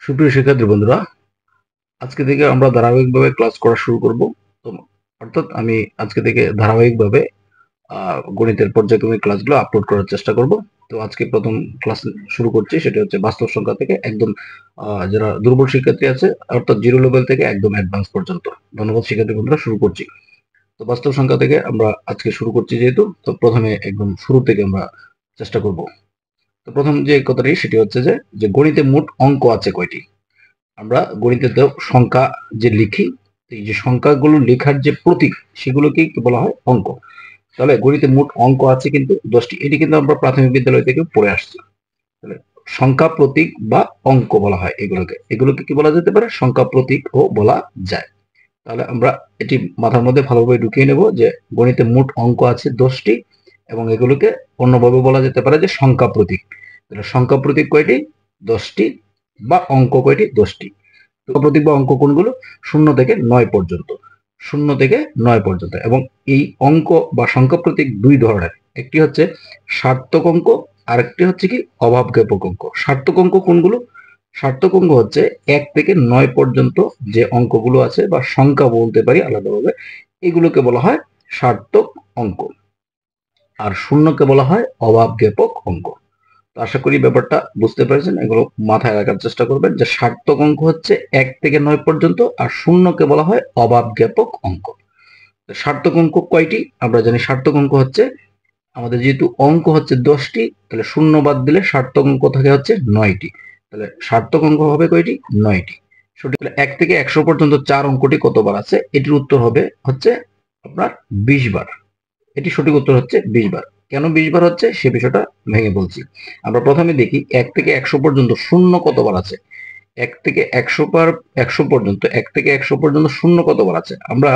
সুপ্রিয় শিক্ষার্থী বন্ধুরা, আজকে থেকে আমরা ধারাবাহিকভাবে ক্লাস করা শুরু করব। তো অর্থাৎ আমি আজকে থেকে ধারাবাহিকভাবে গণিতের পর্যায়ক্রমিক ক্লাসগুলো আপলোড করার চেষ্টা করব। তো আজকে প্রথম ক্লাস শুরু করছি, সেটা হচ্ছে বাস্তব সংখ্যা থেকে একদম যারা দুর্বল শিক্ষার্থী আছে অর্থাৎ জিরো লেভেল থেকে একদম অ্যাডভান্স পর্যন্ত। ধন্যবাদ শিক্ষার্থী বন্ধুরা, শুরু করছি। তো বাস্তব সংখ্যা থেকে আমরা আজকে শুরু করছি যেহেতু, তো প্রথমে একদম শুরু থেকে আমরা চেষ্টা করব। তো প্রথম যে কথাটি সেটি হচ্ছে যে গণিতে মোট অঙ্ক আছে কয়টি। আমরা গণিতে তো সংখ্যা যে লিখি, এই যে সংখ্যাগুলো লেখার যে প্রতীক সেগুলোকেই বলা হয় অঙ্ক। তাহলে গণিতে মোট অঙ্ক আছে কিন্তু 10টি। এটি কিন্তু আমরা প্রাথমিক বিদ্যালয় থেকে পড়ে আসছি। তাহলে সংখ্যা প্রতীক বা অঙ্ক বলা হয় এগুলোকে কি বলা যেতে পারে? সংখ্যা প্রতীক ও বলা যায়। তাহলে আমরা এটি মাথার মধ্যে ভালোভাবে ঢুকিয়ে নেব যে গণিতে মোট অঙ্ক আছে 10টি এবং এগুলোকে অন্যভাবে বলা যেতে পারে যে সংখ্যা প্রতীক। তাহলে সংখ্যা প্রতীক কয়টি? 10টি। বা অঙ্ক কয়টি? 10টি। প্রতীক বা অঙ্ক কোনগুলো? 0 থেকে 9 পর্যন্ত। 0 থেকে 9 পর্যন্ত। এবং এই অঙ্ক বা সংখ্যা প্রতীক দুই ধরনের। একটি হচ্ছে সার্থক অঙ্ক, আরেকটি হচ্ছে কি অভাবজ্ঞাপক অঙ্ক। সার্থক অঙ্ক কোনগুলো? সার্থক অঙ্ক হচ্ছে 1 থেকে 9 পর্যন্ত যে অঙ্কগুলো আছে বা সংখ্যা বলতে পারি আলাদাভাবে, এগুলোকে বলা হয় সার্থক অঙ্ক। আর শূন্যকে বলা হয় অভাবজ্ঞাপক অঙ্ক। তো আশা করি ব্যাপারটা বুঝতে পেরেছেন। এগুলো মাথায় রাখার চেষ্টা করবেন যে সার্থক অঙ্ক হচ্ছে 1 থেকে 9 পর্যন্ত আর শূন্যকে বলা হয় অভাবজ্ঞাপক অঙ্ক। সার্থক অঙ্ক কয়টি? আমরা জানি সার্থক অঙ্ক হচ্ছে, আমাদের যেহেতু অঙ্ক হচ্ছে 10টি, তাহলে শূন্য বাদ দিলে সার্থক অঙ্ক থাকে হচ্ছে 9টি। তাহলে সার্থক অঙ্ক হবে কয়টি? 9টি। সঠিক। 1 থেকে 100 পর্যন্ত 4 অঙ্কটি কতবার আছে? এটির উত্তর হবে হচ্ছে আপনার 20 বার। এটি সঠিক উত্তর হচ্ছে 20 বার। কেন 20 বার হচ্ছে সে বিষয়টা ভেঙে বলছি। আমরা প্রথমে দেখি 1 থেকে 100 পর্যন্ত শূন্য কতবার আছে। 1 থেকে 100 পর্যন্ত 1 থেকে 100 পর্যন্ত শূন্য কতবার আছে? আমরা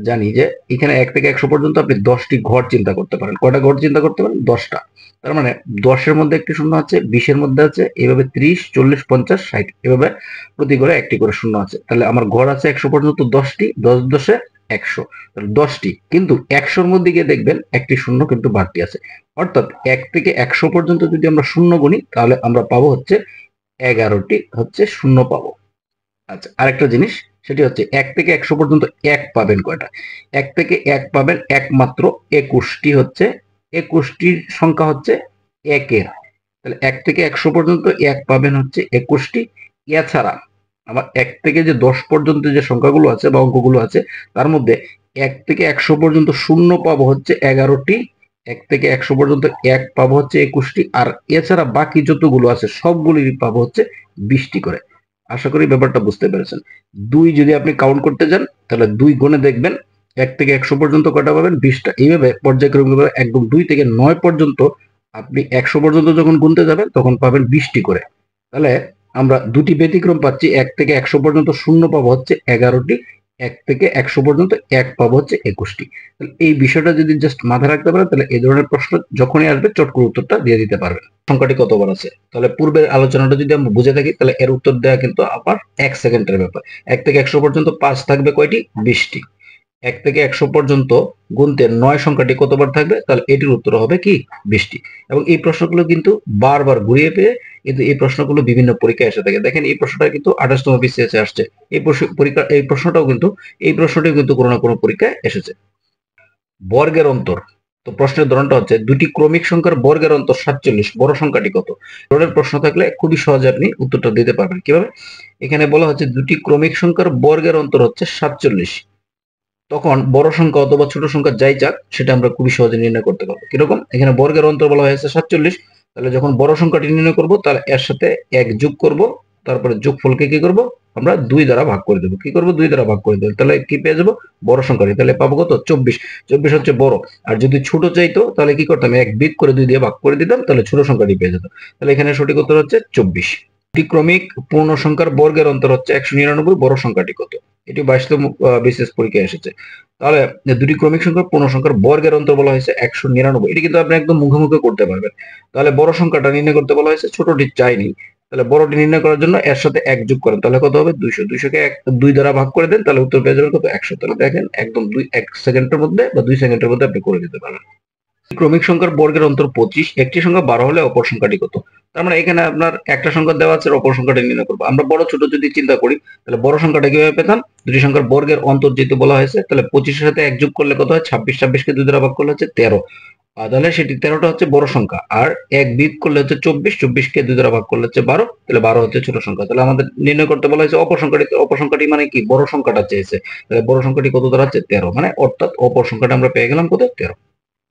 জানি যে এখানে 1 থেকে 100 পর্যন্ত আপনি 10টি ঘর চিন্তা করতে পারেন। কয়টা ঘর চিন্তা করতে পারেন? 10টা। তার মানে 10 এর মধ্যে একটি শূন্য আছে, 20 এর মধ্যে আছে, এভাবে 30, 40, 50, 60 এভাবে প্রতি ঘরে একটি করে শূন্য আছে। তাহলে আমার ঘর আছে 100 পর্যন্ত 10টি, 10 10 100। তাহলে 10টি, কিন্তু 100 এর মধ্যে গিয়ে দেখবেন একটি শূন্য কিন্তু বাড়তি আছে। অর্থাৎ 1 থেকে 100 পর্যন্ত যদি আমরা শূন্য গুনি তাহলে আমরা পাবো হচ্ছে 11টি হচ্ছে শূন্য পাবো। আচ্ছা, আরেকটা জিনিস সেটি হচ্ছে 1 থেকে 100 পর্যন্ত 1 পাবেন কয়টা? 1 থেকে 1 পাবেন একমাত্র 21টি হচ্ছে, 21টির সংখ্যা হচ্ছে 1 এর। তাহলে 1 থেকে 100 পর্যন্ত 1 পাবেন হচ্ছে 21টি। এছাড়া আমার 1 থেকে যে 10 পর্যন্ত যে সংখ্যাগুলো আছে বা অঙ্কগুলো আছে তার মধ্যে 1 থেকে 100 পর্যন্ত শূন্য পাবো হচ্ছে 11টি, 1 থেকে 100 পর্যন্ত 1 পাবো হচ্ছে 21টি, আর এছাড়া বাকি যতগুলো আছে সবগুলির পাবো হচ্ছে 20টি করে। আশা করি ব্যাপারটা বুঝতে পেরেছেন। 2 যদি আপনি কাউন্ট করতে যান তাহলে 2 গুণে দেখবেন 1 থেকে 100 পর্যন্ত কয়টা পাবেন? 20টা। এইভাবে পর্যায়ক্রমিকভাবে একদম 2 থেকে 9 পর্যন্ত আপনি 100 পর্যন্ত যখন গুনতে যাবেন তখন পাবেন 20টি করে। তাহলে আমরা দুটি ব্যতিক্রম পাচ্ছি। 1 থেকে 100 পর্যন্ত শূন্য পাবো হচ্ছে 11টি, 1 থেকে 100 পর্যন্ত 1 পাবো হচ্ছে 21টি। তাহলে এই বিষয়টা যদি জাস্ট মাথায় রাখতে পারেন তাহলে এই ধরনের প্রশ্ন যখনই আসবে চট করে উত্তরটা দিয়ে দিতে পারবেন। সংখ্যাটি কতবার আছে? তাহলে পূর্বের আলোচনাটা যদি আমরা বুঝে থাকি তাহলে এর উত্তর দেওয়া কিন্তু আবার 1 সেকেন্ডের ব্যাপার। 1 থেকে 100 পর্যন্ত 5 থাকবে কয়টি? 20টি। 1 থেকে 100 পর্যন্ত গুনতে 9 সংখ্যাটি কতবার থাকবে? তাহলে এটির উত্তর হবে কি? 20টি। এবং এই প্রশ্নগুলো কিন্তু বারবার ঘুরিয়ে পেয়ে কিন্তু এই প্রশ্নগুলো বিভিন্ন পরীক্ষায় এসে থাকে। দেখেন এই প্রশ্নটা কিন্তু 28তম বিসিএস এ আসছে। এই প্রশ্নটাও কিন্তু কোনো না কোনো পরীক্ষায় এসেছে। বর্গের অন্তর। তো প্রশ্নের ধরনটা হচ্ছে দুটি ক্রমিক সংখ্যার বর্গের অন্তর 47, বড় সংখ্যাটি কত? ধরনের প্রশ্ন থাকলে খুবই সহজে আপনি উত্তরটা দিতে পারবেন। কিভাবে? এখানে বলা হচ্ছে দুটি ক্রমিক সংখ্যার বর্গের অন্তর হচ্ছে 47। তখন বড় সংখ্যা অথবা ছোট সংখ্যা যাই যাক সেটা আমরা খুবই সহজে নির্ণয় করতে পারবো। কিরকম? এখানে বর্গের অন্তর বলা হয়েছে 47, তাহলে যখন বড় সংখ্যাটি নির্ণয় করব তাহলে এর সাথে 1 যোগ করব, তারপরে যোগফলকে কি করব? আমরা 2 দ্বারা ভাগ করে দেব। কি করব? 2 দ্বারা ভাগ করে দেব। তাহলে কি পেয়ে যাব? বড় সংখ্যাটি। তাহলে পাবো কত? 24। 24 হচ্ছে বড়। আর যদি ছোট চাইতো তাহলে কি করতাম? 1 বিয়োগ করে 2 দিয়ে ভাগ করে দিতাম, তাহলে ছোট সংখ্যাটি পেয়ে যেত। তাহলে এখানে সঠিক উত্তর হচ্ছে 24। দুটি ক্রমিক পূর্ণ সংখ্যার বর্গের অন্তর হচ্ছে 199, বড় সংখ্যাটি কত? এটি 22তম বিসিএস পরীক্ষায় এসেছে। তাহলে দুটি ক্রমিক সংখ্যার পূর্ণ সংখ্যার বর্গের অন্তর বলা হয়েছে 199। এটি কিন্তু আপনি একদম মুখে মুখে করতে পারবেন। তাহলে বড় সংখ্যাটা নির্ণয় করতে বলা হয়েছে, ছোটটি চাইনি। তাহলে বড়টি নির্ণয় করার জন্য এর সাথে 1 যোগ করেন, তাহলে কত হবে? 200। 200কে 2 দ্বারা ভাগ করে দেন, তাহলে উত্তর পেয়ে যাবেন কত? 100। তাহলে দেখেন একদম 1 সেকেন্ডের মধ্যে বা 2 সেকেন্ডের মধ্যে আপনি করে দিতে পারবেন। ক্রমিক সংখ্যার বর্গের অন্তর 25, একটি সংখ্যা 12 হলে অপর সংখ্যাটি কত? তার মানে এখানে আপনার একটা সংখ্যা দেওয়া আছে, অপর সংখ্যাটি নির্ণয় করবো। আমরা বড় ছোট যদি চিন্তা করি তাহলে বড় সংখ্যাটা কিভাবে পেতাম? দুটি সংখ্যার বর্গের অন্তর যেহেতু বলা হয়েছে, তাহলে 25-এর সাথে 1 যোগ করলে কত হয়? 26, 26কে 2 দ্বারা ভাগ করলে হচ্ছে 13। তাহলে সেটি 13টা হচ্ছে বড় সংখ্যা, আর 1 বিয়োগ করলে হচ্ছে 24, 24কে 2 দ্বারা ভাগ করলে হচ্ছে 12, তাহলে 12 হচ্ছে ছোট সংখ্যা। তাহলে আমাদের নির্ণয় করতে বলা হয়েছে অপর সংখ্যাটি। অপর সংখ্যাটি মানে কি? বড় সংখ্যাটা চেয়েছে। তাহলে বড় সংখ্যাটি কত দাঁড়াচ্ছে? 13, মানে অর্থাৎ অপর সংখ্যাটা আমরা পেয়ে গেলাম কত? 13।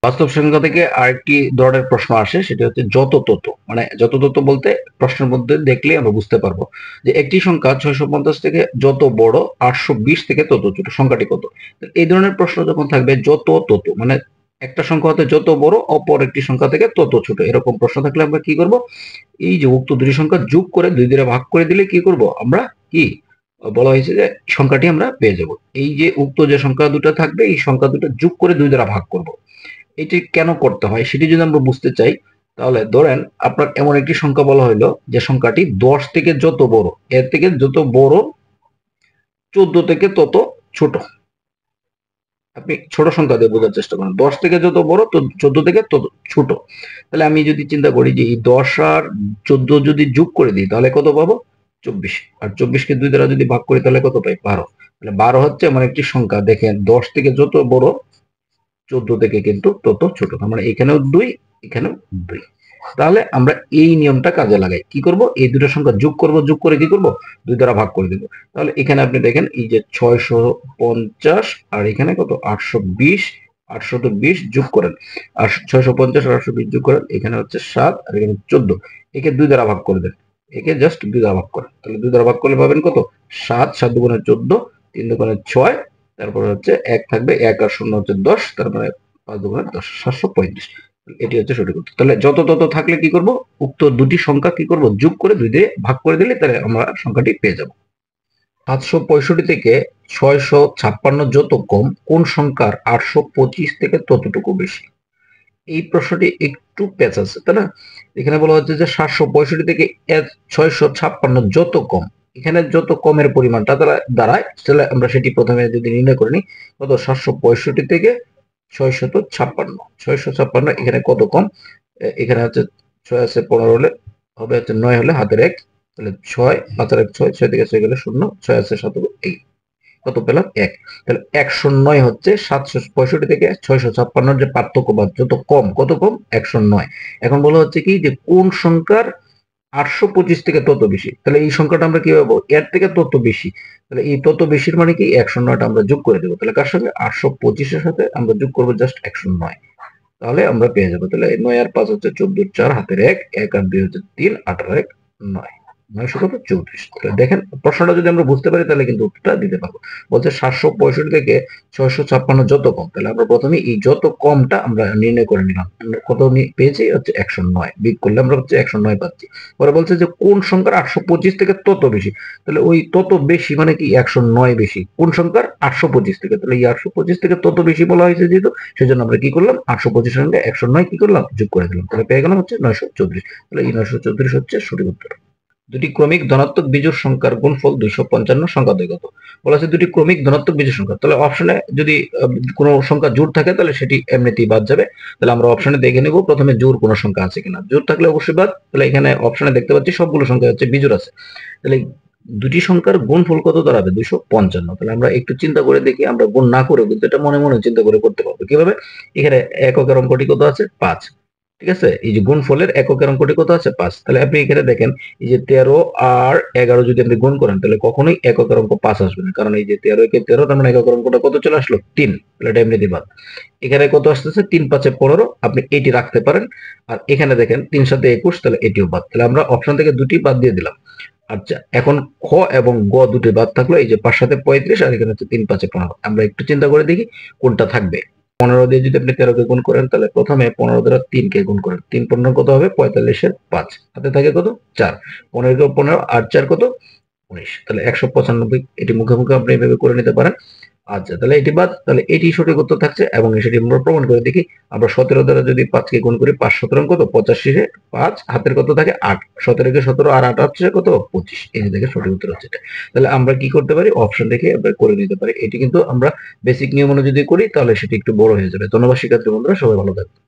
বাস্তব সংখ্যা থেকে আরেকটি ধরনের প্রশ্ন আসে, সেটা হচ্ছে যত তত। মানে যত তত বলতে প্রশ্নের মধ্যে দেখলে আমরা বুঝতে পারবো যে একটি সংখ্যা 650 থেকে যত বড়, 820 থেকে তত ছোট, সংখ্যাটি কত? এই ধরনের প্রশ্ন যখন থাকবে যত তত, মানে একটা সংখ্যা হতে যত বড়, অপর একটি সংখ্যা থেকে তত ছোট, এরকম প্রশ্ন থাকলে আমরা কি করব? এই যে উক্ত দুটি সংখ্যা যোগ করে 2 দিয়ে ভাগ করে দিলে কি করব আমরা? কি বলা হয়েছে যে সংখ্যাটি আমরা পেয়ে যাব। এই যে উক্ত যে সংখ্যা দুটো থাকবে, এই সংখ্যা দুটো যোগ করে 2 দ্বারা ভাগ করব। এটি কেন করতে হয় সেটি যদি আমরা বুঝতে চাই, তাহলে ধরেন আপনার এমন একটি সংখ্যা বলা হলো যে সংখ্যাটি 10 থেকে যত বড়, এর থেকে যত বড়, 14 থেকে তত ছোট। আপনি ছোট সংখ্যা দিয়ে বোঝার চেষ্টা করেন। 10 থেকে যত বড়, তো 14 থেকে তত ছোট। তাহলে আমি যদি চিন্তা করি যে এই 10 আর 14 যদি যোগ করে দিই তাহলে কত পাবো? 24। আর 24কে 2 দ্বারা যদি ভাগ করি তাহলে কত পাই? 12। তাহলে 12 হচ্ছে এমন একটি সংখ্যা, দেখেন 10 থেকে যত বড়, 14 থেকে কিন্তু তত ছোট। মানে এখানেও 2, এখানেও 2। তাহলে আমরা এই নিয়মটা কাজে লাগাই। কি করব? এই দুটো সংখ্যা যোগ করব, যোগ করে কি করব? 2 দ্বারা ভাগ করে দেব। তাহলে এখানে আপনি দেখেন এই যে 650 আর এখানে কত? 820, 820 যোগ করেন। আর 650 আর 820 যোগ করেন, এখানে হচ্ছে 7 আর এখানে 14। একে 2 দ্বারা ভাগ করে দেন। একে জাস্ট 2 দ্বারা ভাগ করেন। তাহলে 2 দ্বারা ভাগ করলে পাবেন কত? 7, 7 দুগুণে 14, 3 দুগুণে 6, তারপরে হচ্ছে 1 থাকবে, 1 আর 0 হচ্ছে 10, তার মানে 5 দুগুণে 10, 735। এটি হচ্ছে সঠিক উত্তর। তাহলে যত তত থাকলে কি করব? উক্ত দুটি সংখ্যা কি করব? যোগ করে 2 দিয়ে ভাগ করে দিলে তাহলে আমরা সংখ্যাটি পেয়ে যাব। 765 থেকে 656 যত কম, কোন সংখ্যার 825 থেকে ততটুকু বেশি? এই প্রশ্নটি একটু পেঁচ আছে, তাই না? এখানে বলা হচ্ছে যে 765 থেকে 656 যত কম, এখানে যত কমের পরিমাণটা দাঁড়ায়, তাহলে আমরা সেটি প্রথমে যদি নির্ণয় করে নিই, কত? 765 থেকে 656, 656 এখানে কত কম? এখানে হচ্ছে 6 আছে 15 হলে হবে হচ্ছে 9 হলে হাতের 1, তাহলে 6, 5 আর 1 6, 6 থেকে 6 গেলে 0, 6 আছে 7, এই কত পেলাম? 1। তাহলে 109 হচ্ছে 765 থেকে 656 যে পার্থক্য বা যত কম, কত কম? 109। এখন বলা হচ্ছে কি যে কোন সংখ্যার 825 থেকে তত বেশি? তাহলে এই সংখ্যাটা আমরা কি পাবো? এর থেকে তত বেশি। তাহলে এই তত বেশির মানে কি? 109টা আমরা যোগ করে দেবো। তাহলে কার সঙ্গে? 825 এর সাথে আমরা যোগ করবো জাস্ট 109। তাহলে আমরা পেয়ে যাবো। তাহলে 9 আর 5 হচ্ছে 14, 4 হাতের 1, 1 আর 2 হচ্ছে 3, 8 আর 1 9, 9 কত? 34। দেখেন প্রশ্নটা যদি আমরা বুঝতে পারি তাহলে কিন্তু উত্তরটা দিতে পারবো। বলছে 765 থেকে 656 যত কম, তাহলে আমরা প্রথমে এই যত কমটা আমরা নির্ণয় করে নিলাম। কত পেয়েছি? হচ্ছে 109। বিয়োগ করলে আমরা হচ্ছে 109 পাচ্ছি। পরে বলছে যে কোন সংখ্যার 825 থেকে তত বেশি? তাহলে ওই তত বেশি মানে কি? 109 বেশি। কোন সংখ্যার? 825 থেকে। তাহলে এই 825 থেকে তত বেশি বলা হয়েছে যেহেতু, সেজন্য আমরা কি করলাম? 825 সঙ্গে 109 কি করলাম? যোগ করে দিলাম। তাহলে পেয়ে গেলাম হচ্ছে 934। তাহলে এই 934 হচ্ছে সঠিক উত্তর। দুটি ক্রমিক ধনাত্মক বিজোড় সংখ্যার গুণফল 255 সংখ্যা দ্বয় কত? বলা আছে দুটি ক্রমিক ধনাত্মক বিজোড় সংখ্যা। তাহলে অপশনে যদি কোনো সংখ্যা জোড় থাকে তাহলে সেটি এমনিতেই বাদ যাবে। তাহলে আমরা অপশনে দেখে নেব প্রথমে জোড় কোনো সংখ্যা আছে কিনা। জোড় থাকলে অবশ্যই বাদ। তাহলে এখানে অপশনে দেখতে পাচ্ছি সবগুলো সংখ্যা হচ্ছে বিজোড় আছে। তাহলে দুটি সংখ্যার গুণফল কত দাঁড়াবে? 255। তাহলে আমরা একটু চিন্তা করে দেখি, আমরা গুণ না করেও কিন্তু এটা মনে মনে চিন্তা করে করতে পারবো। কিভাবে? এখানে এককের অঙ্কটি কত আছে? 5। ঠিক আছে, এই যে গুণফলের এককের অঙ্কটি কত আছে? 5। তাহলে আপনি এখানে দেখেন এই যে 13 আর 11 যদি আপনি গুণ করেন তাহলে কখনোই এককের অঙ্ক 5 আসবে না, কারণ এই যে 13 একে 13, তার মানে এককের অঙ্কটা কত চলে আসলো? 3। তাহলে এটা এমনিতেই বাদ। এখানে কত আসতেছে? 3 5 15, আপনি এটি রাখতে পারেন। আর এখানে দেখেন 3 7 21, তাহলে এটিও বাদ। তাহলে আমরা অপশন থেকে দুটি বাদ দিয়ে দিলাম। আচ্ছা, এখন খ এবং গ দুটি বাদ থাকলো। এই যে 5 7 35 আর এখানে হচ্ছে 3 5 15। আমরা একটু চিন্তা করে দেখি কোনটা থাকবে। 15 দিয়ে যদি আপনি 13 কে গুণ করেন তাহলে প্রথমে 15 দ্বারা 3 কে গুণ করেন। 3 15 কত হবে? 45 এর 5। হাতে থাকে কত? 4। 15 কে 15 আর 4 কত? 19। তাহলে 195। এটি মুখে মুখে আপনি এভাবে করে নিতে পারেন। আচ্ছা, তাহলে এটি বাদ। তাহলে এটি সঠিক উত্তর থাকছে এবং সেটি আমরা প্রমাণ করে দেখি। আমরা 17 দ্বারা যদি 5 কে গুণ করি, 5 17 কত? 85 এ 5 হাতের কত থাকে? 8। 17 কে 17 আর 8 হচ্ছে কত? 25। এই যে দেখে সঠিক উত্তর হচ্ছে এটা। তাহলে আমরা কি করতে পারি? অপশন দেখে আমরা করে নিতে পারি। এটি কিন্তু আমরা বেসিক নিয়ম অনুযায়ী করি তাহলে সেটি একটু বড় হয়ে যাবে। ধন্যবাদ শিক্ষার্থী বন্ধুরা, সবাই ভালো থাকবেন।